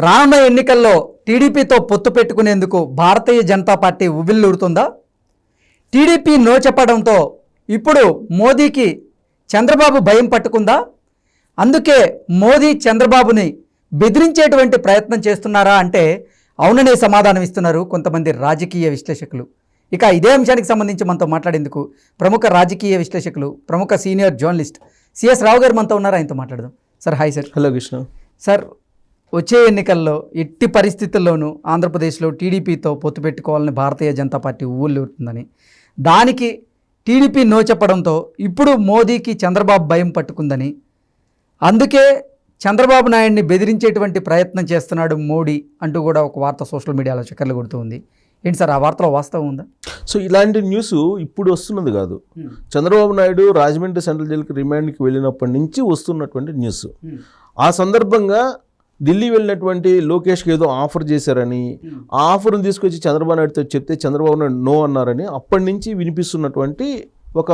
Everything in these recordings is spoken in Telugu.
రానున్న ఎన్నికల్లో టీడీపీతో పొత్తు పెట్టుకునేందుకు Bharatiya Janata party ఉవ్విళ్ళూరుతుందా? TDP no చెప్పడంతో ఇప్పుడు మోదీకి చంద్రబాబు భయం పట్టుకుందా? అందుకే మోదీ చంద్రబాబుని బెదిరించేటువంటి ప్రయత్నం చేస్తున్నారా అంటే అవుననే సమాధానం ఇస్తున్నారు కొంతమంది రాజకీయ విశ్లేషకులు. ఇక ఇదే అంశానికి సంబంధించి మనతో మాట్లాడేందుకు ప్రముఖ రాజకీయ విశ్లేషకులు, ప్రముఖ సీనియర్ జర్నలిస్ట్ సిఎస్ రావు గారు మనతో ఉన్నారు. ఆయనతో మాట్లాడదాం. Sir hi sir. Hello Krishna. Sir, వచ్చే ఎన్నికల్లో ఎట్టి పరిస్థితుల్లోనూ ఆంధ్రప్రదేశ్లో టీడీపీతో పొత్తు పెట్టుకోవాలని భారతీయ జనతా పార్టీ ఊళ్ళూరుతుందని, దానికి టీడీపీ నో చెప్పడంతో ఇప్పుడు మోదీకి చంద్రబాబు భయం పట్టుకుందని, అందుకే చంద్రబాబు నాయుడిని బెదిరించేటువంటి ప్రయత్నం చేస్తున్నాడు మోడీ అంటూ కూడా ఒక వార్త సోషల్ మీడియాలో చక్కర్లు కొడుతూ ఉంది. ఏంటి సార్, ఆ వార్తలో వాస్తవం ఉందా? సో ఇలాంటి న్యూస్ ఇప్పుడు వస్తున్నది కాదు. చంద్రబాబు నాయుడు రాజమండ్రి సెంట్రల్ జైలుకి రిమాండ్కి వెళ్ళినప్పటి నుంచి వస్తున్నటువంటి న్యూస్. ఆ సందర్భంగా ఢిల్లీ వెళ్ళినటువంటి లోకేష్కి ఏదో ఆఫర్ చేశారని, ఆ ఆఫర్ని తీసుకొచ్చి చంద్రబాబు నాయుడుతో చెప్తే చంద్రబాబు నాయుడు నో అన్నారని అప్పటి నుంచి వినిపిస్తున్నటువంటి ఒక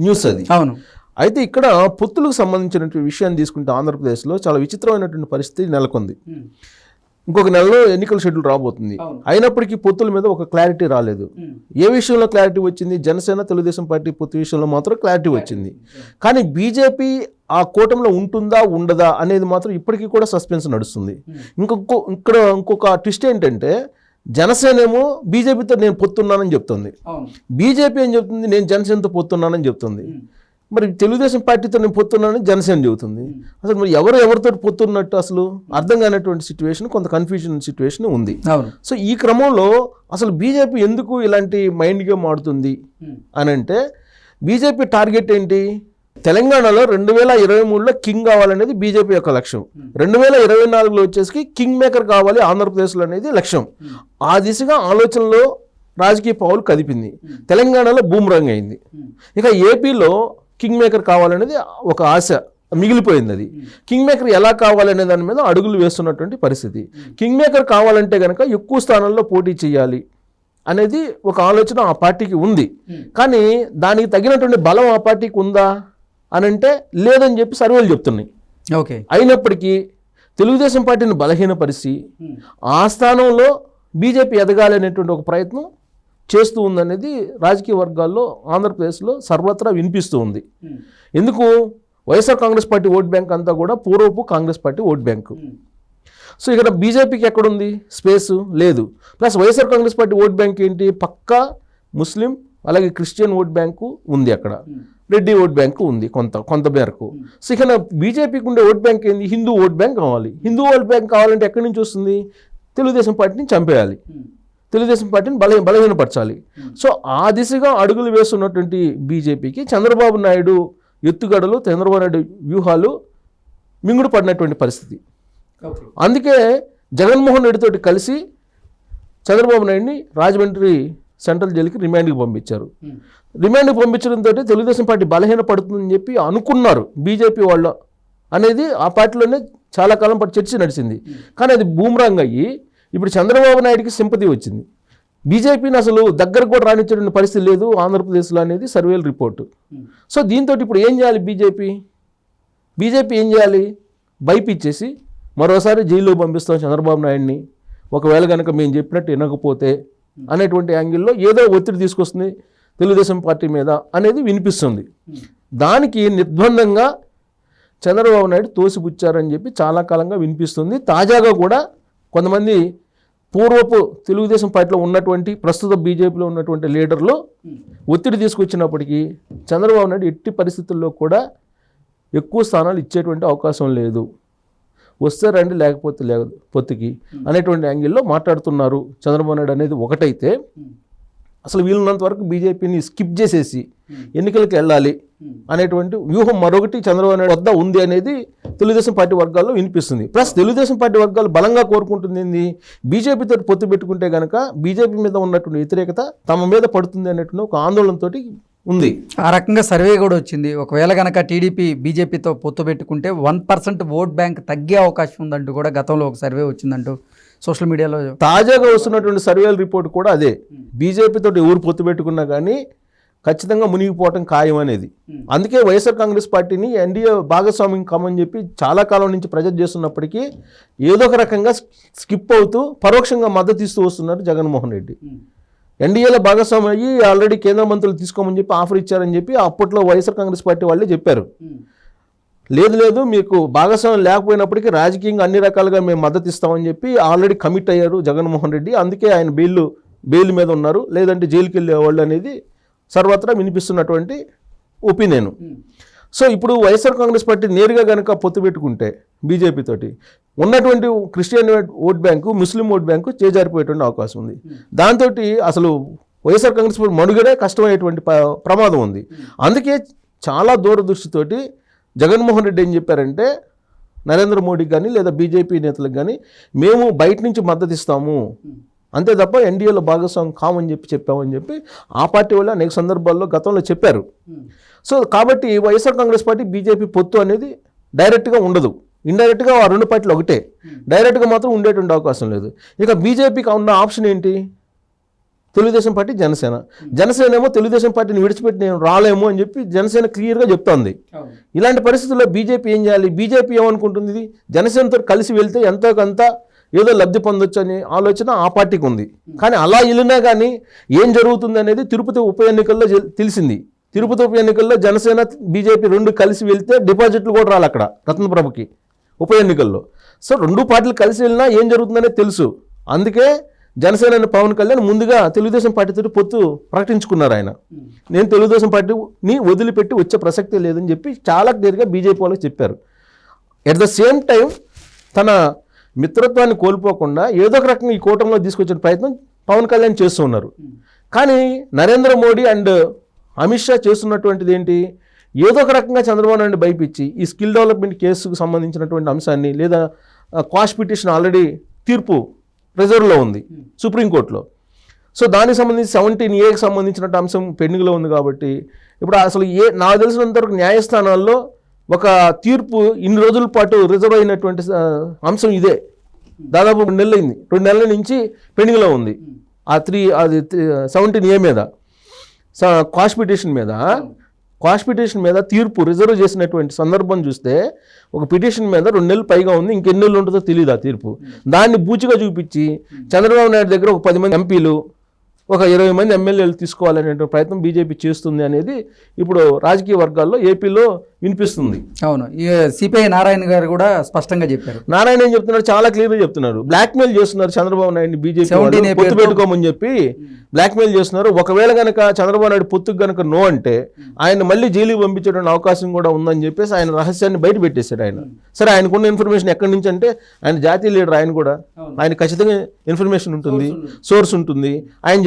న్యూస్ అది. అవును. అయితే ఇక్కడ పొత్తులకు సంబంధించినటువంటి విషయాన్ని తీసుకుంటే ఆంధ్రప్రదేశ్లో చాలా విచిత్రమైనటువంటి పరిస్థితి నెలకొంది. ఇంకొక నెలలో ఎన్నికల షెడ్యూల్ రాబోతుంది. అయినప్పటికీ పొత్తుల మీద ఒక క్లారిటీ రాలేదు. ఏ విషయంలో క్లారిటీ వచ్చింది? జనసేన తెలుగుదేశం పార్టీ పొత్తు విషయంలో మాత్రం క్లారిటీ వచ్చింది. కానీ బీజేపీ ఆ కూటమిలో ఉంటుందా ఉండదా అనేది మాత్రం ఇప్పటికీ కూడా సస్పెన్స్ నడుస్తుంది. ఇంకొక ట్విస్ట్ ఏంటంటే, జనసేన ఏమో బీజేపీతో నేను పొత్తున్నానని చెప్తుంది, బీజేపీ ఏం చెప్తుంది నేను జనసేనతో పొత్తున్నానని చెప్తుంది. మరి తెలుగుదేశం పార్టీతో నేను పొత్తున్నానని జనసేన చెబుతుంది. అసలు మరి ఎవరితో పొత్తున్నట్టు అసలు అర్థం కానటువంటి సిచ్యువేషన్, కొంత కన్ఫ్యూజన్ సిచ్యువేషన్ ఉంది. సో ఈ క్రమంలో అసలు బీజేపీ ఎందుకు ఇలాంటి మైండ్ గేమ్ ఆడుతుంది అని అంటే, బీజేపీ టార్గెట్ ఏంటి? తెలంగాణలో 2023లో కింగ్ కావాలనేది బీజేపీ యొక్క లక్ష్యం. 2024లో వచ్చేసి కింగ్ మేకర్ కావాలి ఆంధ్రప్రదేశ్లో అనేది లక్ష్యం. ఆ దిశగా ఆలోచనలో రాజకీయ పావులు కదిపింది. తెలంగాణలో బూమరంగ్ అయింది. ఇక ఏపీలో కింగ్ మేకర్ కావాలనేది ఒక ఆశ మిగిలిపోయింది. అది కింగ్ మేకర్ ఎలా కావాలనే దాని మీద అడుగులు వేస్తున్నటువంటి పరిస్థితి. కింగ్ మేకర్ కావాలంటే కనుక ఎక్కువ స్థానాల్లో పోటీ చేయాలి అనేది ఒక ఆలోచన ఆ పార్టీకి ఉంది. కానీ దానికి తగినటువంటి బలం ఆ పార్టీకి ఉందా అని అంటే లేదని చెప్పి సర్వేలు చెప్తున్నాయి. ఓకే. అయినప్పటికీ తెలుగుదేశం పార్టీని బలహీనపరిచి ఆ స్థానంలో బీజేపీ ఎదగాలి అనేటువంటి ఒక ప్రయత్నం చేస్తూ ఉందనేది రాజకీయ వర్గాల్లో ఆంధ్రప్రదేశ్లో సర్వత్రా వినిపిస్తూ ఉంది. ఎందుకు? YSR Congress party vote bank అంతా కూడా పూర్వపు Congress party vote bank. So ఇక్కడ బీజేపీకి ఎక్కడుంది స్పేసు? లేదు. Plus YSR Congress party vote bank ఏంటి? పక్కా ముస్లిం అలాగే క్రిస్టియన్ ఓట్ బ్యాంకు ఉంది, అక్కడ రెడ్డి ఓట్ బ్యాంకు ఉంది కొంత మేరకు. సో ఇక్కడ బీజేపీకి ఉండే ఓట్ బ్యాంక్ ఏంది? హిందూ ఓట్ బ్యాంక్ కావాలి. హిందూ ఓట్ బ్యాంక్ కావాలంటే ఎక్కడి నుంచి వస్తుంది? తెలుగుదేశం పార్టీని చంపేయాలి, తెలుగుదేశం పార్టీని బలహీనపరచాలి. సో ఆ దిశగా అడుగులు వేస్తున్నటువంటి బీజేపీకి చంద్రబాబు నాయుడు ఎత్తుగడలు, చంద్రబాబు నాయుడు వ్యూహాలు మింగుడు పడినటువంటి పరిస్థితి. అందుకే జగన్మోహన్ రెడ్డితో కలిసి చంద్రబాబు నాయుడిని రాజమండ్రి సెంట్రల్ జైలుకి రిమాండ్కి పంపించారు. రిమాండ్కి పంపించడంతో తెలుగుదేశం పార్టీ బలహీన పడుతుందని చెప్పి అనుకున్నారు బీజేపీ వాళ్ళు అనేది ఆ పార్టీలోనే చాలా కాలం పాటు చర్చ నడిచింది. కానీ అది బూమరాంగ్ అయ్యి ఇప్పుడు చంద్రబాబు నాయుడికి సింపతి వచ్చింది. బీజేపీని అసలు దగ్గరకు కూడా రానిచ్చే పరిస్థితి లేదు ఆంధ్రప్రదేశ్లో అనేది సర్వేల రిపోర్టు. సో దీంతో ఇప్పుడు ఏం చేయాలి బీజేపీ ఏం చేయాలి? భయపిచ్చేసి మరోసారి జైల్లో పంపిస్తాం చంద్రబాబు నాయుడిని, ఒకవేళ కనుక మేము చెప్పినట్టు వినకపోతే అనేటువంటి యాంగిల్లో ఏదో ఒత్తిడి తీసుకొస్తుంది తెలుగుదేశం పార్టీ మీద అనేది వినిపిస్తుంది. దానికి నిర్బంధంగా చంద్రబాబు నాయుడు తోసిపుచ్చారని చెప్పి చాలా కాలంగా వినిపిస్తుంది. తాజాగా కూడా కొంతమంది పూర్వపు తెలుగుదేశం పార్టీలో ఉన్నటువంటి, ప్రస్తుత బీజేపీలో ఉన్నటువంటి లీడర్లు ఒత్తిడి తీసుకొచ్చినప్పటికీ చంద్రబాబు నాయుడు ఎట్టి పరిస్థితుల్లో కూడా ఎక్కువ స్థానాలు ఇచ్చేటువంటి అవకాశం లేదు, వస్తే రండి లేకపోతే లేదు పొత్తుకి అనేటువంటి యాంగిల్లో మాట్లాడుతున్నారు చంద్రబాబు నాయుడు అనేది ఒకటైతే, అసలు వీలున్నంత వరకు బీజేపీని స్కిప్ చేసేసి ఎన్నికలకు వెళ్ళాలి అనేటువంటి వ్యూహం మరొకటి చంద్రబాబు నాయుడు వద్ద ఉంది అనేది తెలుగుదేశం పార్టీ వర్గాల్లో వినిపిస్తుంది. ప్లస్ తెలుగుదేశం పార్టీ వర్గాలు బలంగా కోరుకుంటుంది ఏంది? బీజేపీతో పొత్తు పెట్టుకుంటే కనుక బీజేపీ మీద ఉన్నటువంటి వ్యతిరేకత తమ మీద పడుతుంది అనేటువంటి ఒక ఆందోళనతో ఉంది. ఆ రకంగా సర్వే కూడా వచ్చింది. ఒకవేళ కనుక టీడీపీ బీజేపీతో పొత్తు పెట్టుకుంటే 1% ఓట్ బ్యాంక్ తగ్గే అవకాశం ఉందంటూ కూడా గతంలో ఒక సర్వే వచ్చిందంటూ సోషల్ మీడియాలో తాజాగా వస్తున్నటువంటి సర్వేల రిపోర్ట్ కూడా అదే. బీజేపీతో ఎవరు పొత్తు పెట్టుకున్నా కానీ ఖచ్చితంగా మునిగిపోవటం ఖాయం అనేది. అందుకే వైఎస్ఆర్ కాంగ్రెస్ పార్టీని ఎన్డీఏ భాగస్వామ్యం కామని చెప్పి చాలా కాలం నుంచి ప్రజెంట్ చేస్తున్నప్పటికీ ఏదో ఒక రకంగా స్కిప్ అవుతూ పరోక్షంగా మద్దతు ఇస్తూ వస్తున్నారు జగన్మోహన్ రెడ్డి. ఎన్డీఏలో భాగస్వామ్యం అయ్యి ఆల్రెడీ కేంద్ర మంత్రులు తీసుకోమని చెప్పి ఆఫర్ ఇచ్చారని చెప్పి అప్పట్లో వైఎస్ఆర్ కాంగ్రెస్ పార్టీ వాళ్ళే చెప్పారు. లేదు మీకు భాగస్వామ్యం లేకపోయినప్పటికీ రాజకీయంగా అన్ని రకాలుగా మేము మద్దతు ఇస్తామని చెప్పి ఆల్రెడీ కమిట్ అయ్యారు జగన్మోహన్ రెడ్డి. అందుకే ఆయన బెయిల్ మీద ఉన్నారు, లేదంటే జైలుకి వెళ్ళేవాళ్ళు అనేది సర్వత్రా వినిపిస్తున్నటువంటి ఒపీనియన్. సో ఇప్పుడు వైఎస్ఆర్ కాంగ్రెస్ పార్టీ నేరుగా కనుక పొత్తు పెట్టుకుంటే బీజేపీ తోటి ఉన్నటువంటి Christian vote bank, Muslim vote bank చేజారిపోయేటువంటి అవకాశం ఉంది. దాంతో అసలు వైఎస్ఆర్ కాంగ్రెస్ పార్టీ మనుగడే కష్టమయ్యేటువంటి ప్రమాదం ఉంది. అందుకే చాలా దూరదృష్టితోటి జగన్మోహన్ రెడ్డి ఏం చెప్పారంటే నరేంద్ర మోడీకి కానీ లేదా బీజేపీ నేతలకు కానీ మేము బయట నుంచి మద్దతు ఇస్తాము, అంతే తప్ప ఎన్డీఏలో భాగస్వామ్యం కామని చెప్పామని చెప్పి ఆ పార్టీ వాళ్ళు అనేక సందర్భాల్లో గతంలో చెప్పారు. సో కాబట్టి వైఎస్ఆర్ కాంగ్రెస్ పార్టీ బీజేపీ పొత్తు అనేది డైరెక్ట్గా ఉండదు, ఇండైరెక్ట్గా ఆ రెండు పార్టీలు ఒకటే, డైరెక్ట్గా మాత్రం ఉండేటువంటి అవకాశం లేదు. ఇక బీజేపీకి ఉన్న ఆప్షన్ ఏంటి? తెలుగుదేశం పార్టీ, జనసేన ఏమో తెలుగుదేశం పార్టీని విడిచిపెట్టి నేను రాలేము అని చెప్పి జనసేన క్లియర్గా చెప్తోంది. ఇలాంటి పరిస్థితుల్లో బీజేపీ ఏం చేయాలి? బీజేపీ ఏమనుకుంటుంది, జనసేనతో కలిసి వెళ్తే ఎంతో కొంత ఏదో లబ్ధి పొందొచ్చు అనే ఆలోచన ఆ పార్టీకి ఉంది. కానీ అలా వెళ్ళినా కానీ ఏం జరుగుతుంది అనేది తిరుపతి ఉప ఎన్నికల్లో తెలిసింది. తిరుపతి ఉప ఎన్నికల్లో జనసేన బీజేపీ రెండు కలిసి వెళ్తే డిపాజిట్లు కూడా రాలి అక్కడ రత్నప్రభకి ఉప ఎన్నికల్లో. సో రెండు పార్టీలు కలిసి వెళ్ళినా ఏం జరుగుతుందనేది తెలుసు. అందుకే జనసేన పవన్ కళ్యాణ్ ముందుగా తెలుగుదేశం పార్టీతో పొత్తు ప్రకటించుకున్నారు. ఆయన నేను తెలుగుదేశం పార్టీని వదిలిపెట్టి వచ్చే ప్రసక్తే లేదని చెప్పి చాలా క్లియర్గా బీజేపీ వాళ్ళకి చెప్పారు. ఎట్ ద సేమ్ టైం తన మిత్రత్వాన్ని కోల్పోకుండా ఏదో ఒక రకంగా ఈ కూటమిలో తీసుకొచ్చిన ప్రయత్నం పవన్ కళ్యాణ్ చేస్తూ ఉన్నారు. కానీ నరేంద్ర మోడీ అండ్ అమిత్ షా చేస్తున్నటువంటిది ఏంటి? ఏదో ఒక రకంగా చంద్రబాబు నాయుడు భయపించి ఈ స్కిల్ డెవలప్మెంట్ కేసుకు సంబంధించినటువంటి అంశాన్ని, లేదా క్వాష్ పిటిషన్ ఆల్రెడీ తీర్పు రిజర్వ్లో ఉంది సుప్రీంకోర్టులో. సో దానికి సంబంధించి 17A సంబంధించినట్టు అంశం పెండింగ్లో ఉంది. కాబట్టి ఇప్పుడు అసలు నాకు తెలిసినంతవరకు న్యాయస్థానాల్లో ఒక తీర్పు ఇన్ని రోజుల పాటు రిజర్వ్ అయినటువంటి అంశం ఇదే. దాదాపు 2 నెలలు అయింది, 2 నెలల నుంచి పెండింగ్లో ఉంది. అది 17A మీద క్వాష్ పిటిషన్ మీద తీర్పు రిజర్వ్ చేసినటువంటి సందర్భం చూస్తే ఒక పిటిషన్ మీద 2 నెలలు పైగా ఉంది, ఇంకెన్ని నెలలు ఉంటుందో తెలియదు ఆ తీర్పు. దాన్ని బూచిగా చూపించి చంద్రబాబు నాయుడు దగ్గర ఒక 10 మంది ఎంపీలు, ఒక 20 మంది ఎమ్మెల్యేలు తీసుకోవాలనే ప్రయత్నం బీజేపీ చేస్తుంది అనేది ఇప్పుడు రాజకీయ వర్గాల్లో ఏపీలో వినిపిస్తుంది. అవును, సిపిఐ నారాయణ గారు కూడా స్పష్టంగా చెప్పారు. నారాయణ ఏం చెప్తున్నారు? చాలా క్లియర్గా చెప్తున్నారు. బ్లాక్మెయిల్ చేస్తున్నారు చంద్రబాబు నాయుడు బీజేపీ పొత్తు పెట్టుకోమని చెప్పి బ్లాక్మెయిల్ చేస్తున్నారు. ఒకవేళ కనుక చంద్రబాబు నాయుడు పొత్తుకు కనుక నో అంటే ఆయన మళ్ళీ జైలుకి పంపించేటువంటి అవకాశం కూడా ఉందని చెప్పేసి ఆయన రహస్యాన్ని బయట పెట్టేశాడు. ఆయన సరే, ఆయనకున్న ఇన్ఫర్మేషన్ ఎక్కడి నుంచి అంటే ఆయన జాతీయ లీడర్, ఆయన కూడా ఆయన ఖచ్చితంగా ఇన్ఫర్మేషన్ ఉంటుంది, సోర్స్ ఉంటుంది. ఆయన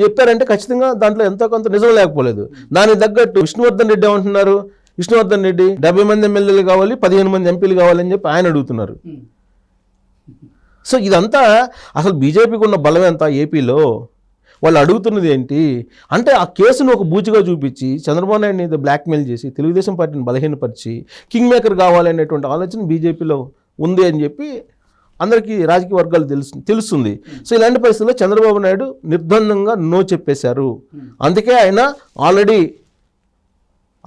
చెప్పారంటే ఖచ్చితంగా దాంట్లో ఎంతో కొంత నిజం లేకపోలేదు. దానికి తగ్గట్టు విష్ణువర్ధన్ రెడ్డి ఏమంటున్నారు? విష్ణువర్ధన్ రెడ్డి 70 మంది ఎమ్మెల్యేలు కావాలి, 15 మంది ఎంపీలు కావాలని చెప్పి ఆయన అడుగుతున్నారు. సో ఇదంతా అసలు బీజేపీకి ఉన్న బలం ఎంత ఏపీలో? వాళ్ళు అడుగుతున్నది ఏంటి అంటే ఆ కేసును ఒక బూచిగా చూపించి చంద్రబాబు నాయుడిని బ్లాక్మెయిల్ చేసి తెలుగుదేశం పార్టీని బలహీనపరిచి కింగ్ మేకర్ కావాలనేటువంటి ఆలోచన బీజేపీలో ఉంది అని చెప్పి అందరికీ రాజకీయ వర్గాలు తెలుస్తుంది. సో ఇలాంటి పరిస్థితుల్లో చంద్రబాబు నాయుడు నిర్బంధంగా నో చెప్పేశారు. అందుకే ఆయన ఆల్రెడీ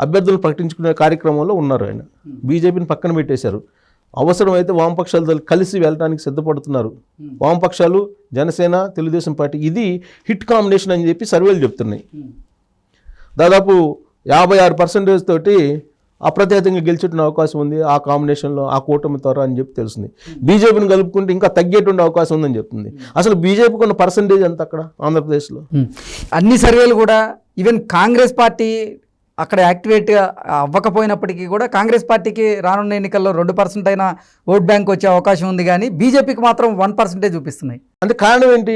అభ్యర్థులు ప్రకటించుకునే కార్యక్రమంలో ఉన్నారు. ఆయన బీజేపీని పక్కన పెట్టేశారు. అవసరమైతే వామపక్షాలతో కలిసి వెళ్ళడానికి సిద్ధపడుతున్నారు. వామపక్షాలు, జనసేన, తెలుగుదేశం పార్టీ ఇది హిట్ కాంబినేషన్ అని చెప్పి సర్వేలు చెప్తున్నాయి. దాదాపు 56% తోటి అప్రతిహతంగా గెలిచేటువంటి అవకాశం ఉంది ఆ కాంబినేషన్లో, ఆ కూటమి ద్వారా అని చెప్పి తెలుస్తుంది. బీజేపీని కలుపుకుంటే ఇంకా తగ్గేటువంటి అవకాశం ఉందని చెప్తుంది. అసలు బీజేపీకి ఉన్న పర్సంటేజ్ ఎంత అక్కడ ఆంధ్రప్రదేశ్లో? అన్ని సర్వేలు కూడా ఈవెన్ కాంగ్రెస్ పార్టీ అక్కడ యాక్టివేట్ అవ్వకపోయినప్పటికీ కూడా కాంగ్రెస్ పార్టీకి రానున్న ఎన్నికల్లో 2% అయినా ఓట్ బ్యాంక్ వచ్చే అవకాశం ఉంది. కానీ బీజేపీకి మాత్రం 1% చూపిస్తున్నాయి. అంటే కారణం ఏంటి?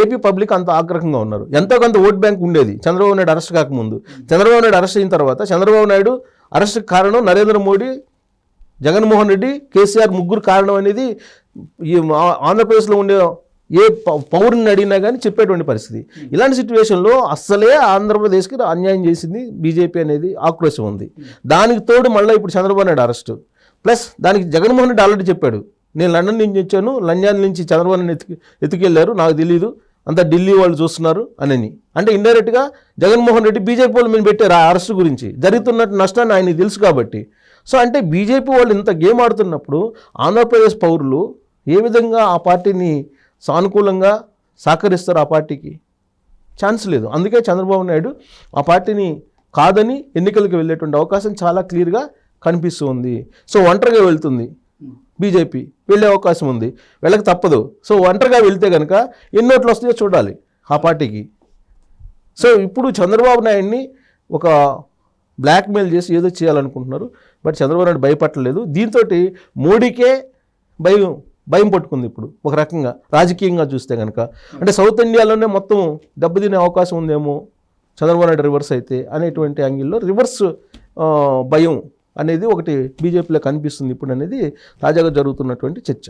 ఏపీ పబ్లిక్ అంత ఆగ్రహంగా ఉన్నారు. ఎంతో కొంత ఓట్ బ్యాంక్ ఉండేది చంద్రబాబు నాయుడు అరెస్ట్ కాకముందు. చంద్రబాబు నాయుడు అరెస్ట్ అయిన తర్వాత చంద్రబాబు నాయుడు అరెస్ట్కి కారణం నరేంద్ర మోడీ, జగన్మోహన్ రెడ్డి, కేసీఆర్ ముగ్గురు కారణం అనేది ఈ ఆంధ్రప్రదేశ్లో ఉండే ఏ పౌరుని అడిగినా కానీ చెప్పేటువంటి పరిస్థితి. ఇలాంటి సిచ్యువేషన్లో అస్సలే ఆంధ్రప్రదేశ్కి అన్యాయం చేసింది బీజేపీ అనేది ఆక్రోశం ఉంది. దానికి తోడు మళ్ళీ ఇప్పుడు చంద్రబాబు నాయుడు అరెస్టు, ప్లస్ దానికి జగన్మోహన్ రెడ్డి ఆల్రెడీ చెప్పాడు, నేను లండన్ నుంచి వచ్చాను, లండన్ నుంచి చంద్రబాబు నాయుడు ఎత్తుకెళ్ళారు, నాకు తెలియదు, అంతా ఢిల్లీ వాళ్ళు చూస్తున్నారు అని. అంటే ఇండైరెక్ట్గా జగన్మోహన్ రెడ్డి బీజేపీ వాళ్ళు మేము పెట్టారు ఆ అరెస్ట్ గురించి జరుగుతున్నట్టు నష్టాన్ని ఆయనకి తెలుసు కాబట్టి. సో అంటే బీజేపీ వాళ్ళు ఇంత గేమ్ ఆడుతున్నప్పుడు ఆంధ్రప్రదేశ్ పౌరులు ఏ విధంగా ఆ పార్టీని సానుకూలంగా సహకరిస్తారు? ఆ పార్టీకి ఛాన్స్ లేదు. అందుకే చంద్రబాబు నాయుడు ఆ పార్టీని కాదని ఎన్నికలకు వెళ్ళేటువంటి అవకాశం చాలా క్లియర్గా కనిపిస్తూ ఉంది. సో ఒంటరిగా వెళ్తుంది బీజేపీ, వెళ్ళే అవకాశం ఉంది, వెళ్ళక తప్పదు. సో ఒంటరిగా వెళ్తే కనుక ఎన్ని ఓట్లు వస్తాయో చూడాలి ఆ పార్టీకి. సో ఇప్పుడు చంద్రబాబు నాయుడిని ఒక బ్లాక్మెయిల్ చేసి ఏదో చేయాలనుకుంటున్నారు. బట్ చంద్రబాబు నాయుడు భయపడలేదు. దీంతో మోడీకే భయం పట్టుకుంది ఇప్పుడు ఒక రకంగా రాజకీయంగా చూస్తే కనుక. అంటే సౌత్ ఇండియాలోనే మొత్తం దెబ్బతినే అవకాశం ఉందేమో చంద్రబాబు నాయుడు రివర్స్ అయితే అనేటువంటి యాంగిల్లో రివర్స్ భయం అనేది ఒకటి బీజేపీలో కనిపిస్తుంది ఇప్పుడు అనేది తాజాగా జరుగుతున్నటువంటి చర్చ.